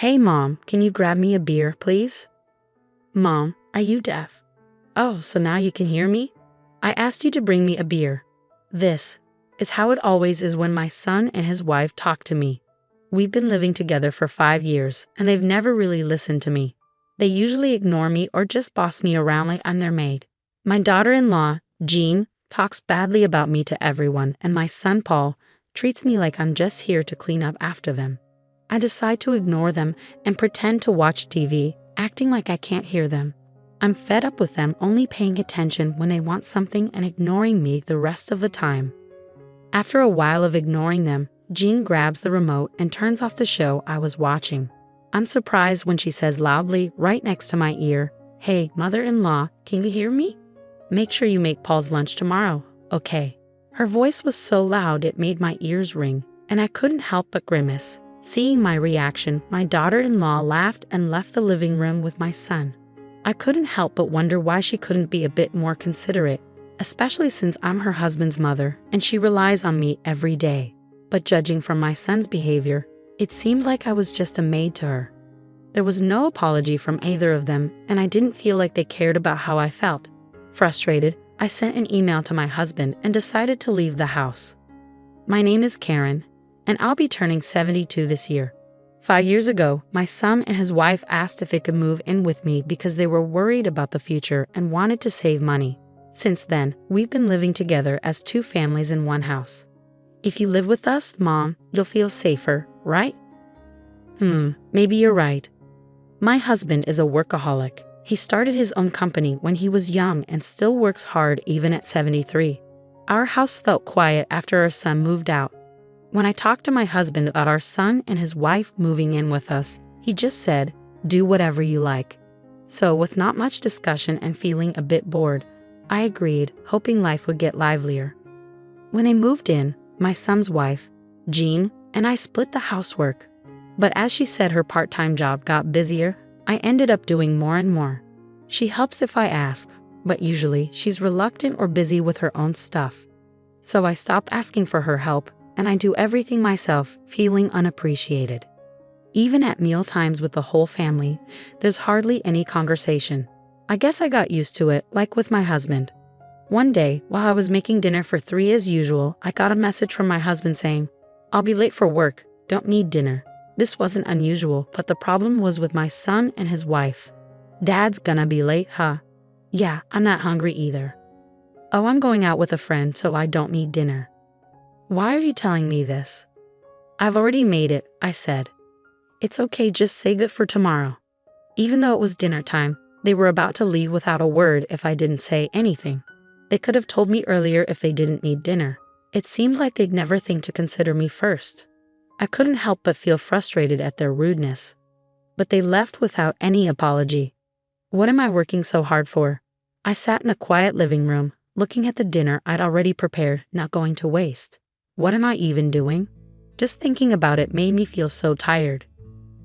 Hey Mom, can you grab me a beer, please? Mom, are you deaf? Oh, so now you can hear me? I asked you to bring me a beer. This is how it always is when my son and his wife talk to me. We've been living together for 5 years, and they've never really listened to me. They usually ignore me or just boss me around like I'm their maid. My daughter-in-law, Jean, talks badly about me to everyone, and my son Paul treats me like I'm just here to clean up after them. I decide to ignore them and pretend to watch TV, acting like I can't hear them. I'm fed up with them only paying attention when they want something and ignoring me the rest of the time. After a while of ignoring them, Jean grabs the remote and turns off the show I was watching. I'm surprised when she says loudly, right next to my ear, "Hey, mother-in-law, can you hear me? Make sure you make Paul's lunch tomorrow, okay?" Her voice was so loud it made my ears ring, and I couldn't help but grimace. Seeing my reaction, my daughter-in-law laughed and left the living room with my son. I couldn't help but wonder why she couldn't be a bit more considerate, especially since I'm her husband's mother and she relies on me every day. But judging from my son's behavior, it seemed like I was just a maid to her. There was no apology from either of them, and I didn't feel like they cared about how I felt. Frustrated, I sent an email to my husband and decided to leave the house. My name is Karen, and I'll be turning 72 this year. 5 years ago, my son and his wife asked if they could move in with me because they were worried about the future and wanted to save money. Since then, we've been living together as 2 families in one house. If you live with us, Mom, you'll feel safer, right? Maybe you're right. My husband is a workaholic. He started his own company when he was young and still works hard even at 73. Our house felt quiet after our son moved out. When I talked to my husband about our son and his wife moving in with us, he just said, "Do whatever you like." So with not much discussion and feeling a bit bored, I agreed, hoping life would get livelier. When they moved in, my son's wife, Jean, and I split the housework. But as she said her part-time job got busier, I ended up doing more and more. She helps if I ask, but usually she's reluctant or busy with her own stuff. So I stopped asking for her help, and I do everything myself, feeling unappreciated. Even at meal times with the whole family, there's hardly any conversation. I guess I got used to it, like with my husband. One day, while I was making dinner for 3 as usual, I got a message from my husband saying, "I'll be late for work, don't need dinner." This wasn't unusual, but the problem was with my son and his wife. "Dad's gonna be late, huh?" "Yeah, I'm not hungry either." "Oh, I'm going out with a friend, so I don't need dinner." "Why are you telling me this?" "I've already made it," I said. "It's okay, just save it for tomorrow." Even though it was dinner time, they were about to leave without a word if I didn't say anything. They could have told me earlier if they didn't need dinner. It seemed like they'd never think to consider me first. I couldn't help but feel frustrated at their rudeness. But they left without any apology. What am I working so hard for? I sat in a quiet living room, looking at the dinner I'd already prepared, not going to waste. What am I even doing? Just thinking about it made me feel so tired.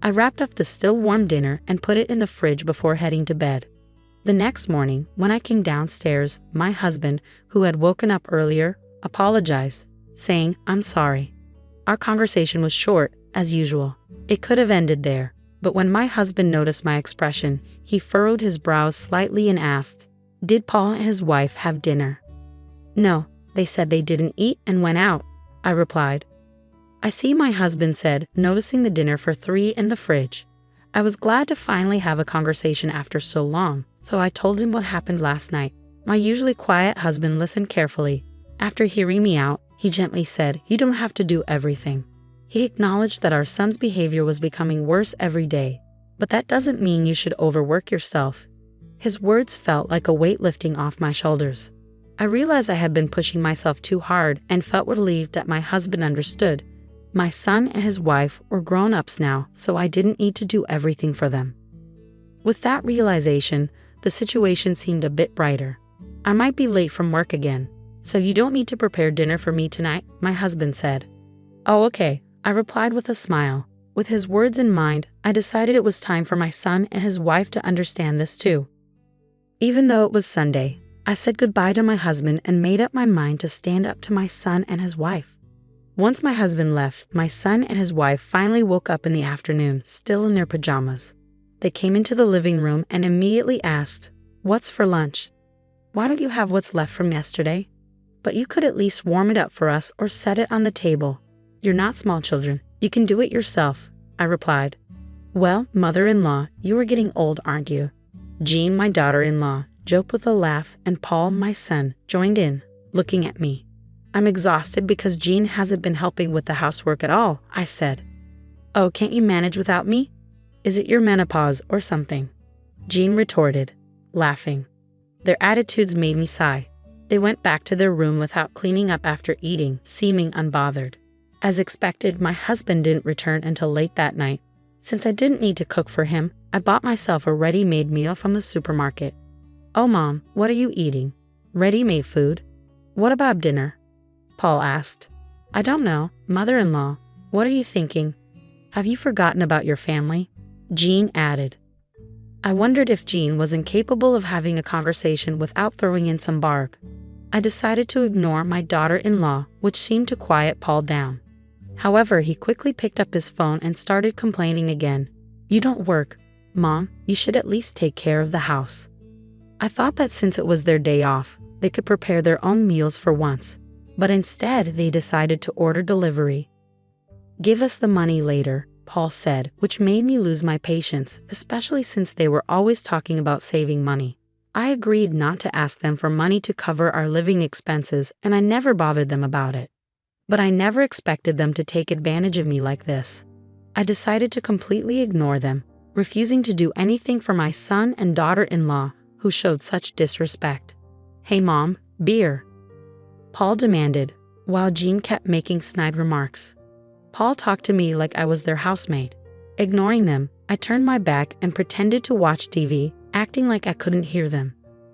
I wrapped up the still warm dinner and put it in the fridge before heading to bed. The next morning, when I came downstairs, my husband, who had woken up earlier, apologized, saying, "I'm sorry." Our conversation was short, as usual. It could have ended there, but when my husband noticed my expression, he furrowed his brows slightly and asked, "Did Paul and his wife have dinner?" "No, they said they didn't eat and went out," I replied. "I see," my husband said, noticing the dinner for 3 in the fridge. I was glad to finally have a conversation after so long, so I told him what happened last night. My usually quiet husband listened carefully. After hearing me out, he gently said, "You don't have to do everything." He acknowledged that our son's behavior was becoming worse every day, but that doesn't mean you should overwork yourself. His words felt like a weight lifting off my shoulders. I realized I had been pushing myself too hard and felt relieved that my husband understood. My son and his wife were grown-ups now, so I didn't need to do everything for them. With that realization, the situation seemed a bit brighter. I might be late from work again, so you don't need to prepare dinner for me tonight, my husband said. "Oh, okay," I replied with a smile. With his words in mind, I decided it was time for my son and his wife to understand this too. Even though it was Sunday, I said goodbye to my husband and made up my mind to stand up to my son and his wife. Once my husband left, my son and his wife finally woke up in the afternoon, still in their pajamas. They came into the living room and immediately asked, "What's for lunch? Why don't you have what's left from yesterday? But you could at least warm it up for us or set it on the table. You're not small children. You can do it yourself," I replied. "Well, mother-in-law, you are getting old, aren't you?" Jean, my daughter-in-law, joked with a laugh, and Paul, my son, joined in, looking at me. "I'm exhausted because Jean hasn't been helping with the housework at all," I said. "Oh, can't you manage without me? Is it your menopause or something?" Jean retorted, laughing. Their attitudes made me sigh. They went back to their room without cleaning up after eating, seeming unbothered. As expected, my husband didn't return until late that night. Since I didn't need to cook for him, I bought myself a ready-made meal from the supermarket. "Oh, Mom, what are you eating? Ready-made food? What about dinner?" Paul asked. "I don't know, mother-in-law. What are you thinking? Have you forgotten about your family?" Jean added. I wondered if Jean was incapable of having a conversation without throwing in some barb. I decided to ignore my daughter-in-law, which seemed to quiet Paul down. However, he quickly picked up his phone and started complaining again. "You don't work. Mom, you should at least take care of the house." I thought that since it was their day off, they could prepare their own meals for once. But instead, they decided to order delivery. "Give us the money later," Paul said, which made me lose my patience, especially since they were always talking about saving money. I agreed not to ask them for money to cover our living expenses, and I never bothered them about it. But I never expected them to take advantage of me like this. I decided to completely ignore them, refusing to do anything for my son and daughter-in-law, who showed such disrespect. "Hey Mom, beer," Paul demanded, while Jean kept making snide remarks. Paul talked to me like I was their housemaid. Ignoring them, I turned my back and pretended to watch TV, acting like I couldn't hear them.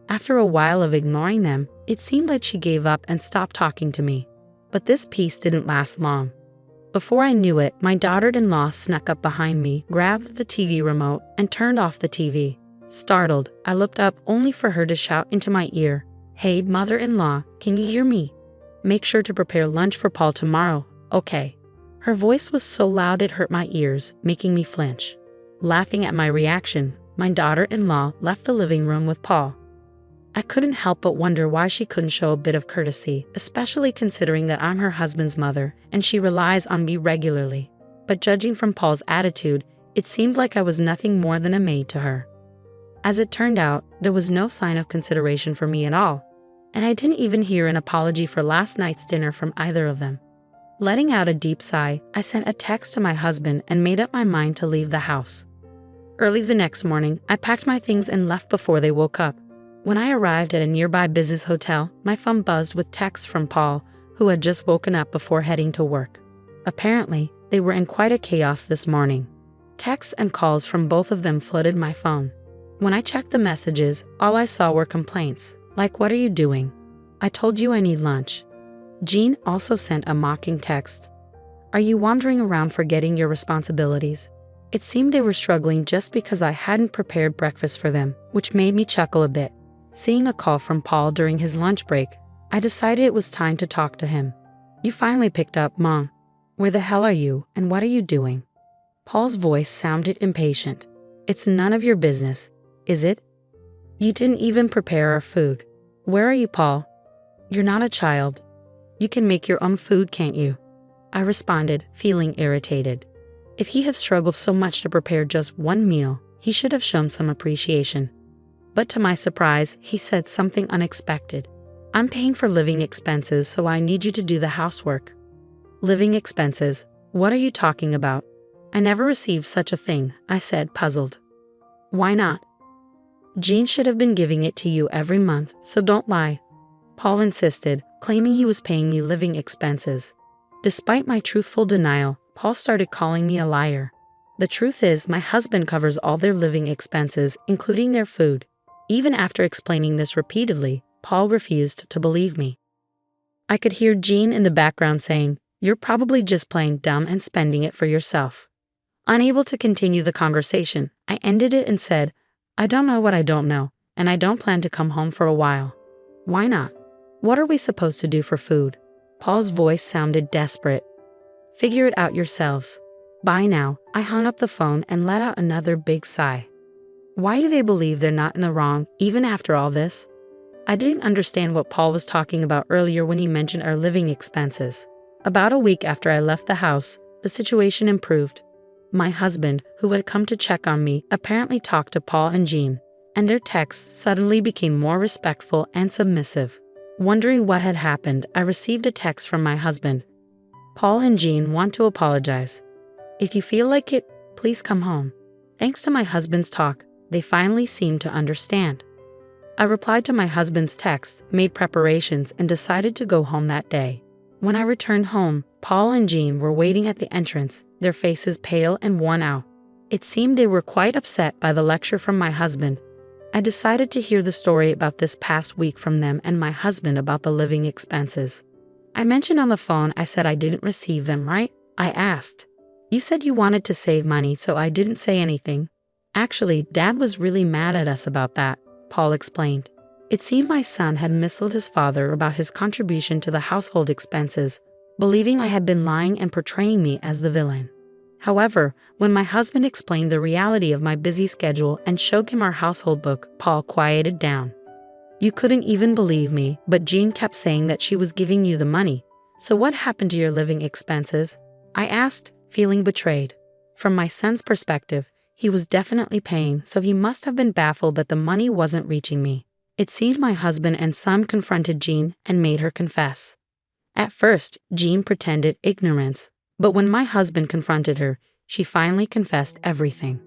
After a while of ignoring them, it seemed like she gave up and stopped talking to me. But this peace didn't last long. Before I knew it, my daughter-in-law snuck up behind me, grabbed the TV remote, and turned off the TV. Startled, I looked up only for her to shout into my ear, "Hey, mother-in-law, can you hear me? Make sure to prepare lunch for Paul tomorrow, okay?" Her voice was so loud it hurt my ears, making me flinch. Laughing at my reaction, my daughter-in-law left the living room with Paul. I couldn't help but wonder why she couldn't show a bit of courtesy, especially considering that I'm her husband's mother and she relies on me regularly. But judging from Paul's attitude, it seemed like I was nothing more than a maid to her. As it turned out, there was no sign of consideration for me at all, and I didn't even hear an apology for last night's dinner from either of them. Letting out a deep sigh, I sent a text to my husband and made up my mind to leave the house. Early the next morning, I packed my things and left before they woke up. When I arrived at a nearby business hotel, my phone buzzed with texts from Paul, who had just woken up before heading to work. Apparently, they were in quite a chaos this morning. Texts and calls from both of them flooded my phone. When I checked the messages, all I saw were complaints, like, "What are you doing? I told you I need lunch." Jean also sent a mocking text. "Are you wandering around forgetting your responsibilities?" It seemed they were struggling just because I hadn't prepared breakfast for them, which made me chuckle a bit. Seeing a call from Paul during his lunch break, I decided it was time to talk to him. "You finally picked up, Mom. Where the hell are you, and what are you doing?" Paul's voice sounded impatient. "It's none of your business, is it? You didn't even prepare our food. Where are you, Paul? You're not a child. You can make your own food, can't you?" I responded, feeling irritated. If he had struggled so much to prepare just one meal, he should have shown some appreciation. But to my surprise, he said something unexpected. "I'm paying for living expenses, so I need you to do the housework." "Living expenses? What are you talking about? I never received such a thing," I said, puzzled. "Why not? Jean should have been giving it to you every month, so don't lie," Paul insisted, claiming he was paying me living expenses. Despite my truthful denial, Paul started calling me a liar. The truth is, my husband covers all their living expenses, including their food. Even after explaining this repeatedly, Paul refused to believe me. I could hear Jean in the background saying, "You're probably just playing dumb and spending it for yourself." Unable to continue the conversation, I ended it and said, "I don't know what I don't know, and I don't plan to come home for a while." "Why not? What are we supposed to do for food?" Paul's voice sounded desperate, Figure it out yourselves. Bye now." I hung up the phone and let out another big sigh. Why do they believe they're not in the wrong, even after all this? I didn't understand what Paul was talking about earlier when he mentioned our living expenses. About a week after I left the house, the situation improved. My husband, who had come to check on me, apparently talked to Paul and Jean, and their texts suddenly became more respectful and submissive. Wondering what had happened, I received a text from my husband. "Paul and Jean want to apologize. If you feel like it, please come home." Thanks to my husband's talk, they finally seemed to understand. I replied to my husband's text, made preparations, and decided to go home that day. When I returned home, Paul and Jean were waiting at the entrance, their faces pale and worn out. It seemed they were quite upset by the lecture from my husband. I decided to hear the story about this past week from them and my husband about the living expenses. I mentioned on the phone I said I didn't receive them, right? I asked. "You said you wanted to save money, so I didn't say anything." "Actually, Dad was really mad at us about that," Paul explained. It seemed my son had misled his father about his contribution to the household expenses, believing I had been lying and portraying me as the villain. However, when my husband explained the reality of my busy schedule and showed him our household book, Paul quieted down. "You couldn't even believe me, but Jean kept saying that she was giving you the money. So what happened to your living expenses?" I asked, feeling betrayed. From my son's perspective, he was definitely paying, so he must have been baffled that the money wasn't reaching me. It seemed my husband and son confronted Jean and made her confess. At first, Jean pretended ignorance, but when my husband confronted her, she finally confessed everything.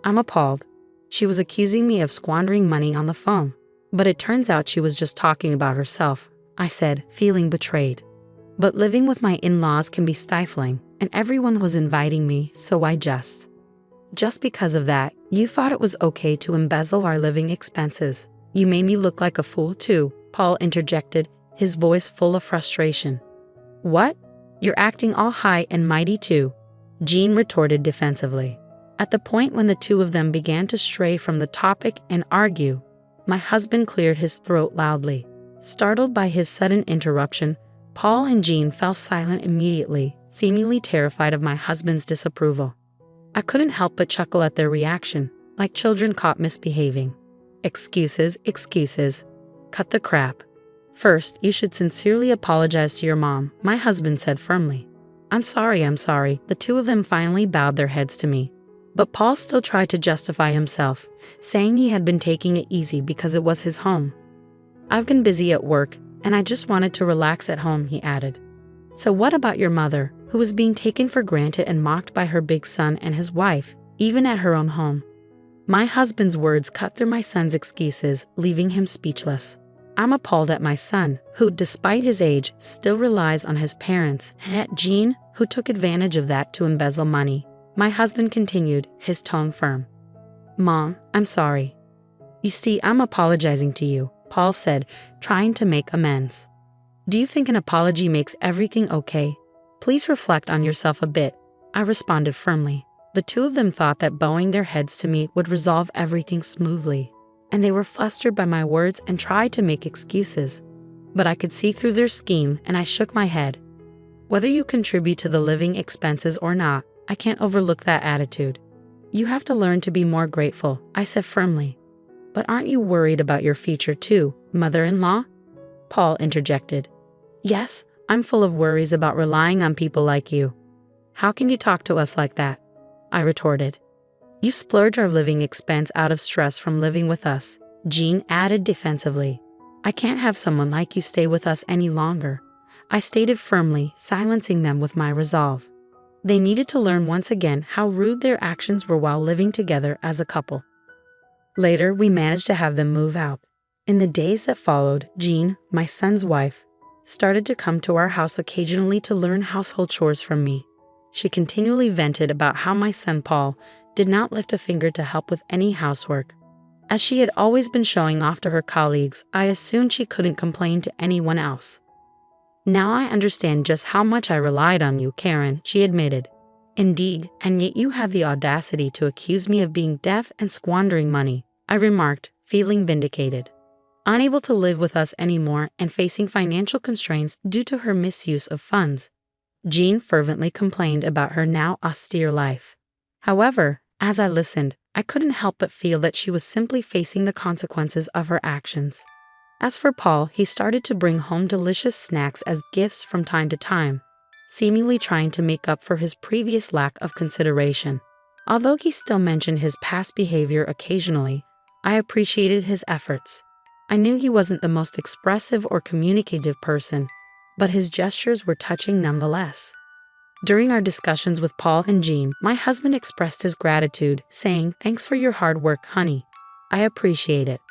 I'm appalled. She was accusing me of squandering money on the phone, but it turns out she was just talking about herself, I said, feeling betrayed. But living with my in-laws can be stifling, and everyone was inviting me, so I just because of that, you thought it was okay to embezzle our living expenses. You made me look like a fool too, Paul interjected, his voice full of frustration. What? You're acting all high and mighty too, Jean retorted defensively. At the point when the two of them began to stray from the topic and argue, my husband cleared his throat loudly. Startled by his sudden interruption, Paul and Jean fell silent immediately, seemingly terrified of my husband's disapproval. I couldn't help but chuckle at their reaction, like children caught misbehaving. Excuses, excuses. Cut the crap. First, you should sincerely apologize to your mom, my husband said firmly. I'm sorry. The two of them finally bowed their heads to me. But Paul still tried to justify himself, saying he had been taking it easy because it was his home. I've been busy at work, and I just wanted to relax at home, he added. So what about your mother, who was being taken for granted and mocked by her big son and his wife, even at her own home? My husband's words cut through my son's excuses, leaving him speechless. I'm appalled at my son, who, despite his age, still relies on his parents, and at Jean, who took advantage of that to embezzle money. My husband continued, his tone firm. Mom, I'm sorry. You see, I'm apologizing to you, Paul said, trying to make amends. Do you think an apology makes everything okay? Please reflect on yourself a bit, I responded firmly. The two of them thought that bowing their heads to me would resolve everything smoothly, and they were flustered by my words and tried to make excuses. But I could see through their scheme, and I shook my head. Whether you contribute to the living expenses or not, I can't overlook that attitude. You have to learn to be more grateful, I said firmly. But aren't you worried about your future too, mother-in-law? Paul interjected. Yes, I'm full of worries about relying on people like you. How can you talk to us like that? I retorted. You splurge our living expense out of stress from living with us, Jean added defensively. I can't have someone like you stay with us any longer, I stated firmly, silencing them with my resolve. They needed to learn once again how rude their actions were while living together as a couple. Later, we managed to have them move out. In the days that followed, Jean, my son's wife, started to come to our house occasionally to learn household chores from me. She continually vented about how my son Paul did not lift a finger to help with any housework. As she had always been showing off to her colleagues, I assumed she couldn't complain to anyone else. Now I understand just how much I relied on you, Karen, she admitted. Indeed, and yet you had the audacity to accuse me of being deaf and squandering money, I remarked, feeling vindicated. Unable to live with us anymore and facing financial constraints due to her misuse of funds, Jean fervently complained about her now austere life. However, as I listened, I couldn't help but feel that she was simply facing the consequences of her actions. As for Paul, he started to bring home delicious snacks as gifts from time to time, seemingly trying to make up for his previous lack of consideration. Although he still mentioned his past behavior occasionally, I appreciated his efforts. I knew he wasn't the most expressive or communicative person, but his gestures were touching nonetheless. During our discussions with Paul and Jean, my husband expressed his gratitude, saying, "Thanks for your hard work, honey. I appreciate it."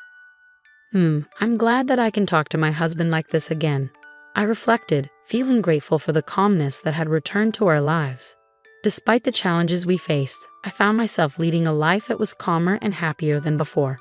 I'm glad that I can talk to my husband like this again. I reflected, feeling grateful for the calmness that had returned to our lives. Despite the challenges we faced, I found myself leading a life that was calmer and happier than before.